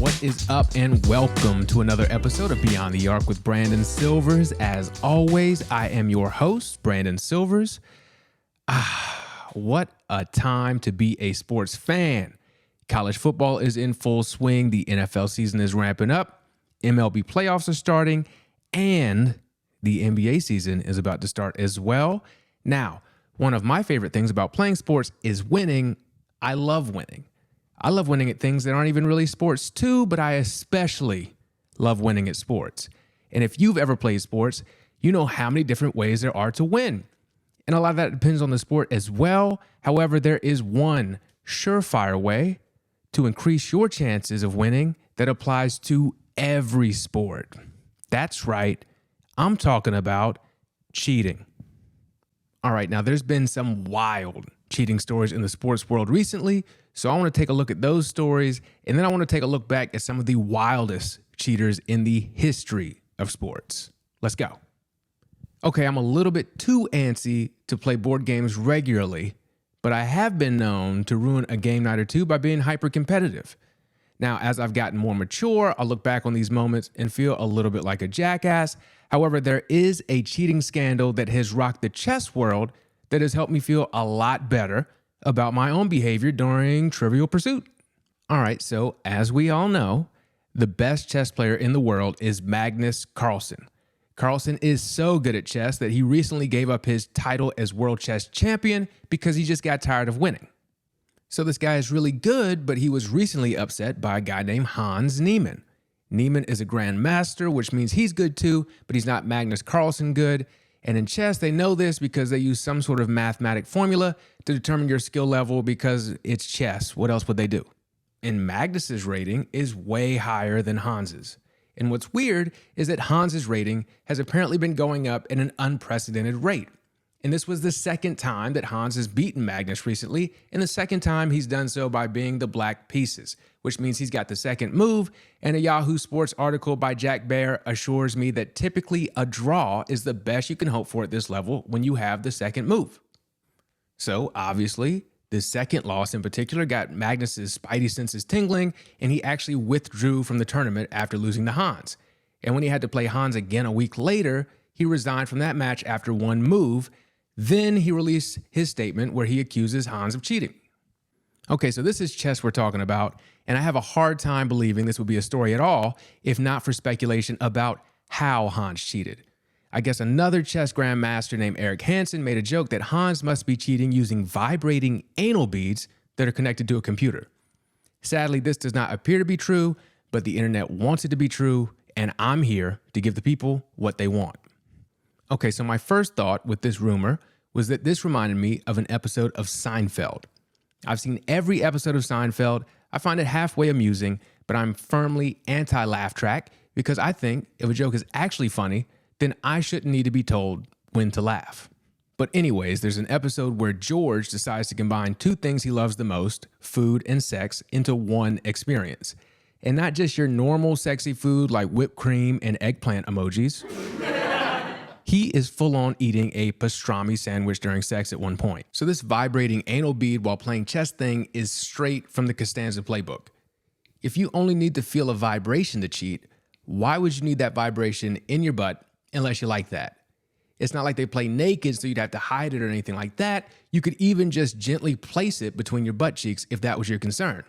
What is up, and welcome to another episode of Beyond the Arc with Brandon Silvers. As always, I am your host, Brandon Silvers. What a time to be a sports fan. College football is in full swing. The NFL season is ramping up. MLB playoffs are starting, and the NBA season is about to start as well. Now, one of my favorite things about playing sports is winning. I love winning. I love winning at things that aren't even really sports too, but I especially love winning at sports. And if you've ever played sports, you know how many different ways there are to win. And a lot of that depends on the sport as well. However, there is one surefire way to increase your chances of winning that applies to every sport. That's right. I'm talking about cheating. All right, now there's been some wild cheating stories in the sports world recently, so I want to take a look at those stories, and then I want to take a look back at some of the wildest cheaters in the history of sports. Let's go. Okay, I'm a little bit too antsy to play board games regularly, but I have been known to ruin a game night or two by being hyper competitive. Now, as I've gotten more mature, I'll look back on these moments and feel a little bit like a jackass. However, there is a cheating scandal that has rocked the chess world that has helped me feel a lot better about my own behavior during Trivial Pursuit. All right, so as we all know, the best chess player in the world is Magnus Carlsen. Carlsen is so good at chess that he recently gave up his title as world chess champion because he just got tired of winning. So this guy is really good, but he was recently upset by a guy named Hans Niemann. Niemann is a grandmaster, which means he's good too, but he's not Magnus Carlsen good. And in chess, they know this because they use some sort of mathematic formula to determine your skill level because it's chess. What else would they do? And Magnus's rating is way higher than Hans's. And what's weird is that Hans's rating has apparently been going up at an unprecedented rate. And this was the second time that Hans has beaten Magnus recently, and the second time he's done so by being the black pieces, which means he's got the second move, and a Yahoo Sports article by Jack Baer assures me that typically a draw is the best you can hope for at this level when you have the second move. So obviously, the second loss in particular got Magnus's spidey senses tingling, and he actually withdrew from the tournament after losing to Hans. And when he had to play Hans again a week later, he resigned from that match after one move. Then he released his statement where he accuses Hans of cheating. Okay, so this is chess we're talking about, and I have a hard time believing this would be a story at all if not for speculation about how Hans cheated. I guess another chess grandmaster named Eric Hansen made a joke that Hans must be cheating using vibrating anal beads that are connected to a computer. Sadly, this does not appear to be true, but the internet wants it to be true, and I'm here to give the people what they want. Okay, so my first thought with this rumor was that this reminded me of an episode of Seinfeld. I've seen every episode of Seinfeld. I find it halfway amusing, but I'm firmly anti-laugh track because I think if a joke is actually funny, then I shouldn't need to be told when to laugh. But anyways, there's an episode where George decides to combine two things he loves the most, food and sex, into one experience. And not just your normal sexy food like whipped cream and eggplant emojis. He is full-on eating a pastrami sandwich during sex at one point. So this vibrating anal bead while playing chess thing is straight from the Costanza playbook. If you only need to feel a vibration to cheat, why would you need that vibration in your butt unless you like that? It's not like they play naked so you'd have to hide it or anything like that. You could even just gently place it between your butt cheeks if that was your concern.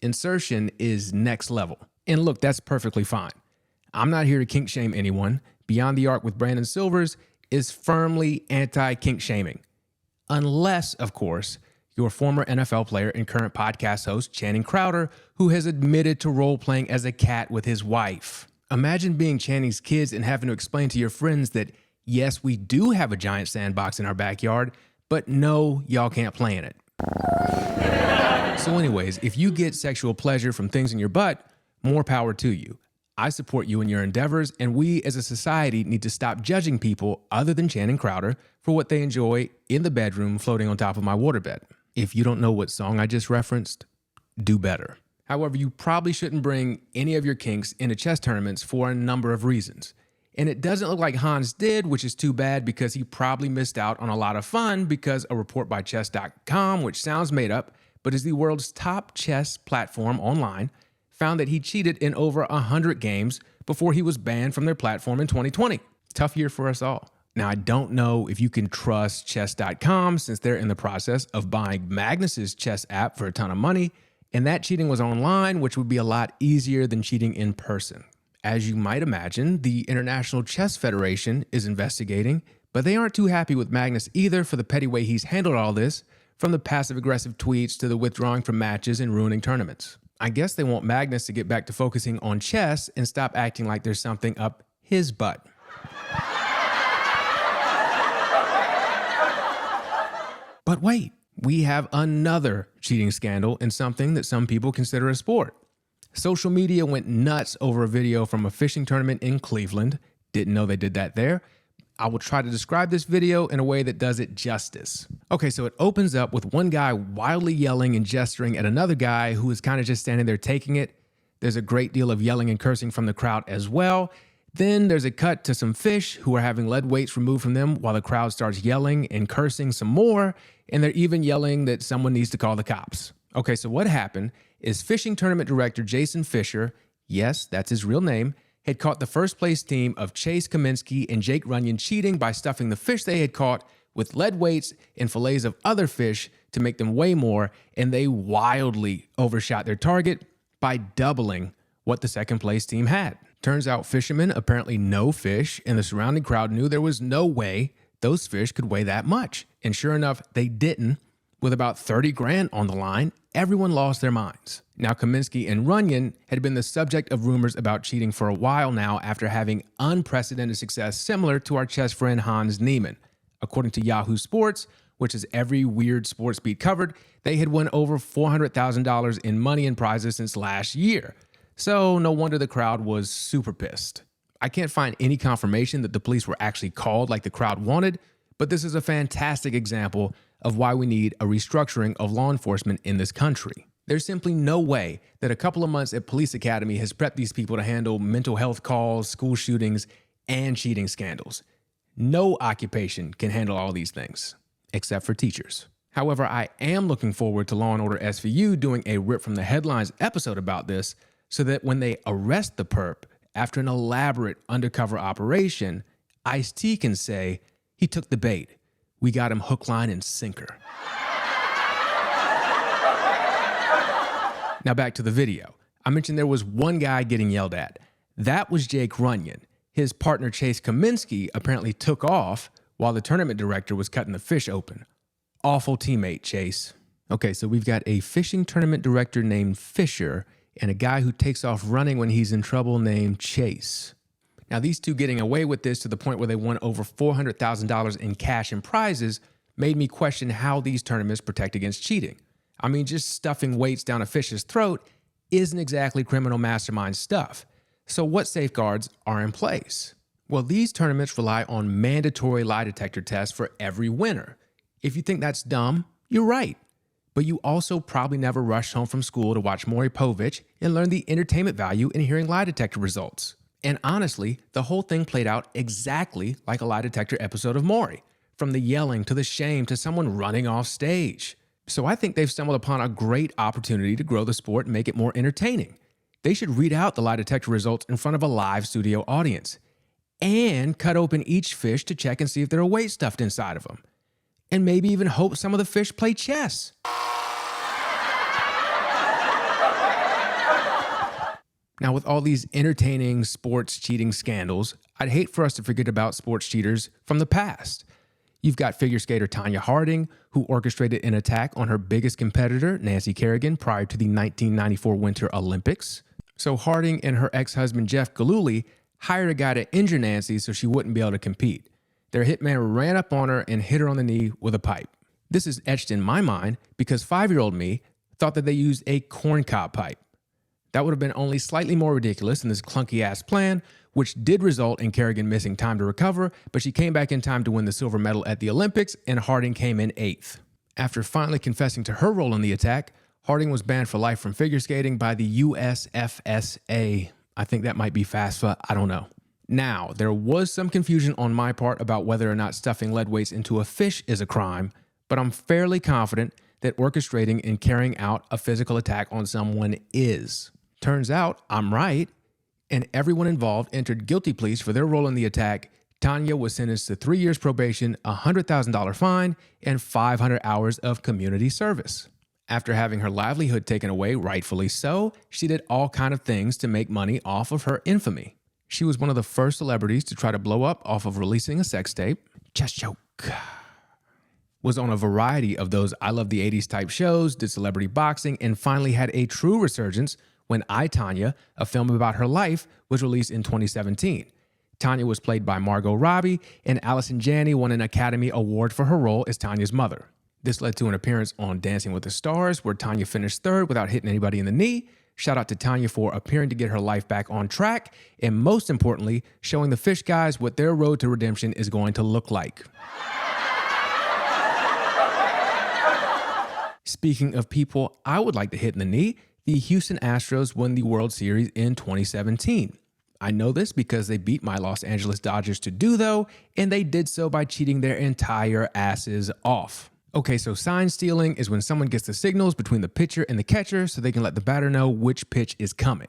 Insertion is next level. And look, that's perfectly fine. I'm not here to kink shame anyone. Beyond the Arc with Brandon Silvers is firmly anti-kink shaming. Unless, of course, your former NFL player and current podcast host, Channing Crowder, who has admitted to role-playing as a cat with his wife. Imagine being Channing's kids and having to explain to your friends that, yes, we do have a giant sandbox in our backyard, but no, y'all can't play in it. So anyways, if you get sexual pleasure from things in your butt, more power to you. I support you in your endeavors, and we as a society need to stop judging people other than Channing Crowder for what they enjoy in the bedroom floating on top of my waterbed. If you don't know what song I just referenced, do better. However, you probably shouldn't bring any of your kinks into chess tournaments for a number of reasons. And it doesn't look like Hans did, which is too bad because he probably missed out on a lot of fun because a report by chess.com, which sounds made up, but is the world's top chess platform online, found that he cheated in over 100 games before he was banned from their platform in 2020. Tough year for us all. Now, I don't know if you can trust chess.com since they're in the process of buying Magnus's chess app for a ton of money, and that cheating was online, which would be a lot easier than cheating in person. As you might imagine, the International Chess Federation is investigating, but they aren't too happy with Magnus either for the petty way he's handled all this, from the passive-aggressive tweets to the withdrawing from matches and ruining tournaments. I guess they want Magnus to get back to focusing on chess and stop acting like there's something up his butt. But wait, we have another cheating scandal in something that some people consider a sport. Social media went nuts over a video from a fishing tournament in Cleveland. Didn't know they did that there. I will try to describe this video in a way that does it justice. Okay, so it opens up with one guy wildly yelling and gesturing at another guy who is kind of just standing there taking it. There's a great deal of yelling and cursing from the crowd as well. Then there's a cut to some fish who are having lead weights removed from them while the crowd starts yelling and cursing some more, and they're even yelling that someone needs to call the cops. Okay, so what happened is fishing tournament director Jason Fisher, yes, that's his real name, had caught the first place team of Chase Kaminsky and Jake Runyon cheating by stuffing the fish they had caught with lead weights and fillets of other fish to make them weigh more, and they wildly overshot their target by doubling what the second place team had. Turns out fishermen apparently know fish, and the surrounding crowd knew there was no way those fish could weigh that much. And sure enough, they didn't. With about 30 grand on the line, everyone lost their minds. Now, Kaminsky and Runyon had been the subject of rumors about cheating for a while now after having unprecedented success similar to our chess friend Hans Niemann. According to Yahoo Sports, which is every weird sports beat covered, they had won over $400,000 in money and prizes since last year. So no wonder the crowd was super pissed. I can't find any confirmation that the police were actually called like the crowd wanted, but this is a fantastic example of why we need a restructuring of law enforcement in this country. There's simply no way that a couple of months at police academy has prepped these people to handle mental health calls, school shootings, and cheating scandals. No occupation can handle all these things, except for teachers. However, I am looking forward to Law & Order SVU doing a Rip from the Headlines episode about this, so that when they arrest the perp after an elaborate undercover operation, Ice-T can say, he took the bait. We got him hook, line, and sinker. Now back to the video. I mentioned there was one guy getting yelled at. That was Jake Runyon. His partner Chase Kaminsky apparently took off while the tournament director was cutting the fish open. Awful teammate, Chase. Okay, so we've got a fishing tournament director named Fisher and a guy who takes off running when he's in trouble named Chase. Now, these two getting away with this to the point where they won over $400,000 in cash and prizes made me question how these tournaments protect against cheating. I mean, just stuffing weights down a fish's throat isn't exactly criminal mastermind stuff. So what safeguards are in place? Well, these tournaments rely on mandatory lie detector tests for every winner. If you think that's dumb, you're right. But you also probably never rushed home from school to watch Maury Povich and learn the entertainment value in hearing lie detector results. And honestly, the whole thing played out exactly like a lie detector episode of Maury, from the yelling to the shame to someone running off stage. So I think they've stumbled upon a great opportunity to grow the sport and make it more entertaining. They should read out the lie detector results in front of a live studio audience and cut open each fish to check and see if there are weight stuffed inside of them. And maybe even hope some of the fish play chess. Now, with all these entertaining sports cheating scandals, I'd hate for us to forget about sports cheaters from the past. You've got figure skater Tonya Harding, who orchestrated an attack on her biggest competitor, Nancy Kerrigan, prior to the 1994 Winter Olympics. So Harding and her ex-husband Jeff Gillooly hired a guy to injure Nancy so she wouldn't be able to compete. Their hitman ran up on her and hit her on the knee with a pipe. This is etched in my mind because 5-year-old me thought that they used a corncob pipe. That would have been only slightly more ridiculous than this clunky-ass plan, which did result in Kerrigan missing time to recover, but she came back in time to win the silver medal at the Olympics, and Harding came in 8th. After finally confessing to her role in the attack, Harding was banned for life from figure skating by the USFSA. I think that might be FASFA, I don't know. Now, there was some confusion on my part about whether or not stuffing lead weights into a fish is a crime, but I'm fairly confident that orchestrating and carrying out a physical attack on someone is. Turns out I'm right, and everyone involved entered guilty pleas for their role in the attack. Tonya was sentenced to 3 years probation, a $100,000 fine, and 500 hours of community service. After having her livelihood taken away, rightfully so, she did all kinds of things to make money off of her infamy. She was one of the first celebrities to try to blow up off of releasing a sex tape. Just joke. Was on a variety of those I Love the 80s type shows, did celebrity boxing, and finally had a true resurgence when I, Tonya, a film about her life, was released in 2017. Tonya was played by Margot Robbie, and Allison Janney won an Academy Award for her role as Tanya's mother. This led to an appearance on Dancing with the Stars, where Tonya finished third without hitting anybody in the knee. Shout out to Tonya for appearing to get her life back on track, and most importantly, showing the fish guys what their road to redemption is going to look like. Speaking of people I would like to hit in the knee, the Houston Astros won the World Series in 2017. I know this because they beat my Los Angeles Dodgers to do though, and they did so by cheating their entire asses off. Okay, so sign stealing is when someone gets the signals between the pitcher and the catcher so they can let the batter know which pitch is coming.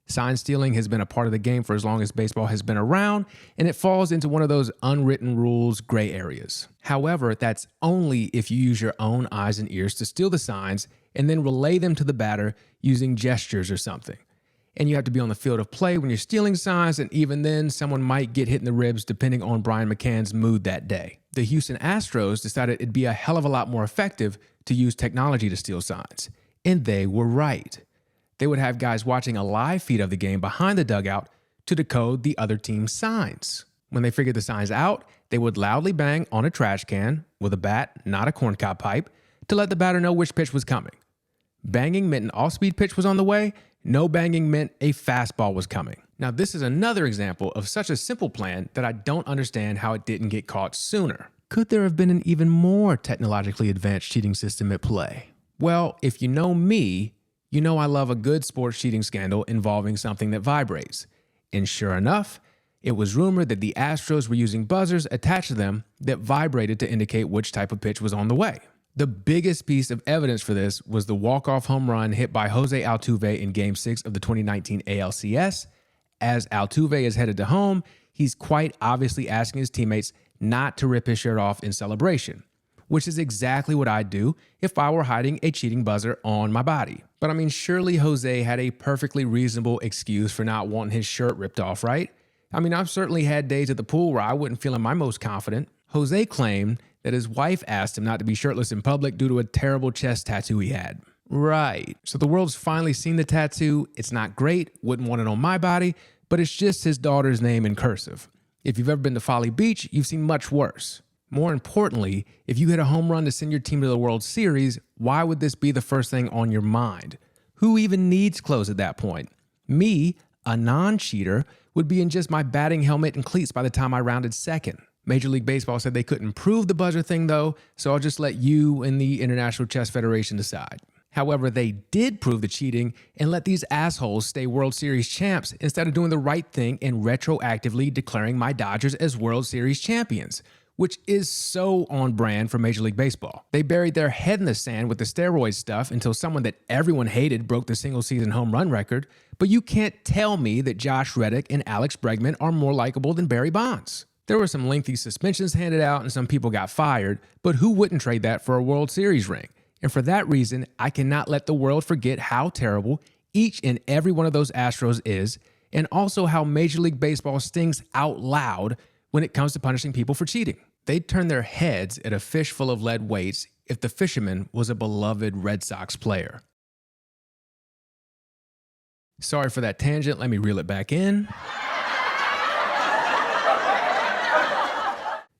Sign stealing has been a part of the game for as long as baseball has been around, and it falls into one of those unwritten rules gray areas. However, that's only if you use your own eyes and ears to steal the signs and then relay them to the batter using gestures or something. And you have to be on the field of play when you're stealing signs, and even then, someone might get hit in the ribs depending on Brian McCann's mood that day. The Houston Astros decided it'd be a hell of a lot more effective to use technology to steal signs, and they were right. They would have guys watching a live feed of the game behind the dugout to decode the other team's signs. When they figured the signs out, they would loudly bang on a trash can with a bat, not a corncob pipe, to let the batter know which pitch was coming. Banging meant an off-speed pitch was on the way. No banging meant a fastball was coming. Now, this is another example of such a simple plan that I don't understand how it didn't get caught sooner. Could there have been an even more technologically advanced cheating system at play? Well, if you know me, you know I love a good sports cheating scandal involving something that vibrates. And sure enough, it was rumored that the Astros were using buzzers attached to them that vibrated to indicate which type of pitch was on the way. The biggest piece of evidence for this was the walk-off home run hit by Jose Altuve in Game 6 of the 2019 ALCS. As Altuve is headed to home, he's quite obviously asking his teammates not to rip his shirt off in celebration, which is exactly what I'd do if I were hiding a cheating buzzer on my body. But I mean, surely Jose had a perfectly reasonable excuse for not wanting his shirt ripped off, right? I mean, I've certainly had days at the pool where I wasn't feeling my most confident. Jose claimed that his wife asked him not to be shirtless in public due to a terrible chest tattoo he had. Right. So the world's finally seen the tattoo. It's not great, wouldn't want it on my body, but it's just his daughter's name in cursive. If you've ever been to Folly Beach, you've seen much worse. More importantly, if you hit a home run to send your team to the World Series, why would this be the first thing on your mind? Who even needs clothes at that point? Me, a non-cheater, would be in just my batting helmet and cleats by the time I rounded second. Major League Baseball said they couldn't prove the buzzer thing though, so I'll just let you and the International Chess Federation decide. However, they did prove the cheating and let these assholes stay World Series champs instead of doing the right thing and retroactively declaring my Dodgers as World Series champions, which is so on brand for Major League Baseball. They buried their head in the sand with the steroid stuff until someone that everyone hated broke the single-season home run record, but you can't tell me that Josh Reddick and Alex Bregman are more likable than Barry Bonds. There were some lengthy suspensions handed out and some people got fired, but who wouldn't trade that for a World Series ring? And for that reason, I cannot let the world forget how terrible each and every one of those Astros is, and also how Major League Baseball stings out loud when it comes to punishing people for cheating. They'd turn their heads at a fish full of lead weights if the fisherman was a beloved Red Sox player. Sorry for that tangent, let me reel it back in.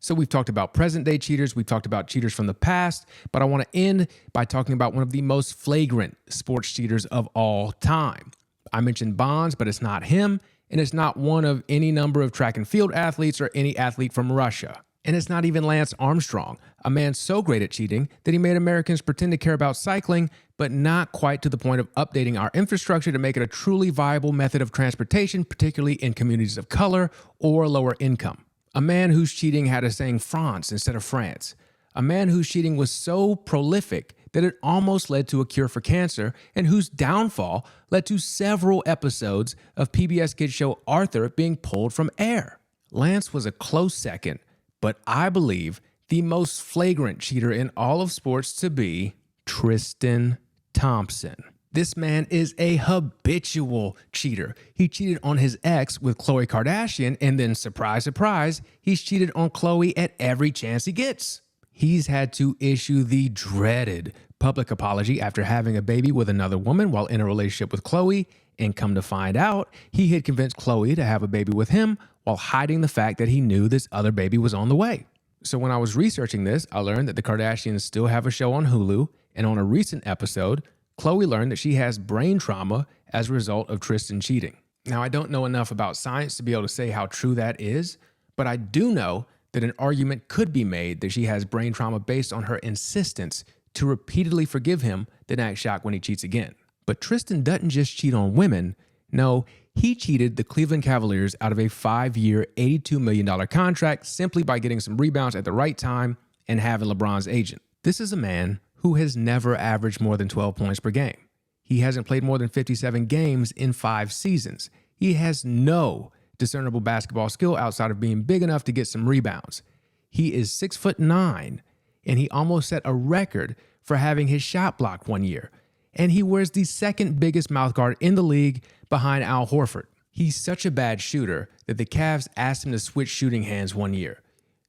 So we've talked about present-day cheaters, we've talked about cheaters from the past, but I want to end by talking about one of the most flagrant sports cheaters of all time. I mentioned Bonds, but it's not him, and it's not one of any number of track and field athletes or any athlete from Russia. And it's not even Lance Armstrong, a man so great at cheating that he made Americans pretend to care about cycling, but not quite to the point of updating our infrastructure to make it a truly viable method of transportation, particularly in communities of color or lower income. A man whose cheating had us saying France instead of France. A man whose cheating was so prolific that it almost led to a cure for cancer and whose downfall led to several episodes of PBS Kids show Arthur being pulled from air. Lance was a close second, but I believe the most flagrant cheater in all of sports to be Tristan Thompson. This man is a habitual cheater. He cheated on his ex with Khloe Kardashian, and then surprise, surprise, he's cheated on Khloe at every chance he gets. He's had to issue the dreaded public apology after having a baby with another woman while in a relationship with Khloe, and come to find out, he had convinced Khloe to have a baby with him while hiding the fact that he knew this other baby was on the way. So when I was researching this, I learned that the Kardashians still have a show on Hulu, and on a recent episode, Khloe learned that she has brain trauma as a result of Tristan cheating. Now, I don't know enough about science to be able to say how true that is, but I do know that an argument could be made that she has brain trauma based on her insistence to repeatedly forgive him, then act shocked when he cheats again. But Tristan doesn't just cheat on women. No, he cheated the Cleveland Cavaliers out of a 5-year, $82 million contract simply by getting some rebounds at the right time and having LeBron's agent. This is a man who has never averaged more than 12 points per game. He hasn't played more than 57 games in 5 seasons. He has no discernible basketball skill outside of being big enough to get some rebounds. He is 6'9", and he almost set a record for having his shot blocked one year. And he wears the second biggest mouthguard in the league behind Al Horford. He's such a bad shooter that the Cavs asked him to switch shooting hands one year.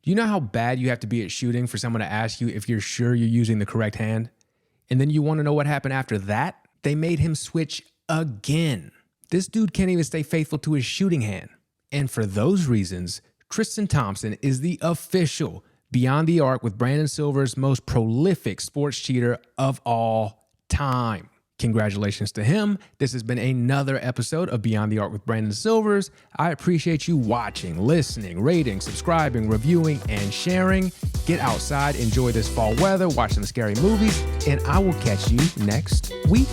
Do you know how bad you have to be at shooting for someone to ask you if you're sure you're using the correct hand? And then you want to know what happened after that? They made him switch again. This dude can't even stay faithful to his shooting hand. And for those reasons, Tristan Thompson is the official Beyond the Arc with Brandon Silver's most prolific sports cheater of all time. Congratulations to him. This has been another episode of Beyond the Arc with Brandon Silvers. I appreciate you watching, listening, rating, subscribing, reviewing, and sharing. Get outside, enjoy this fall weather, watch some scary movies, and I will catch you next week.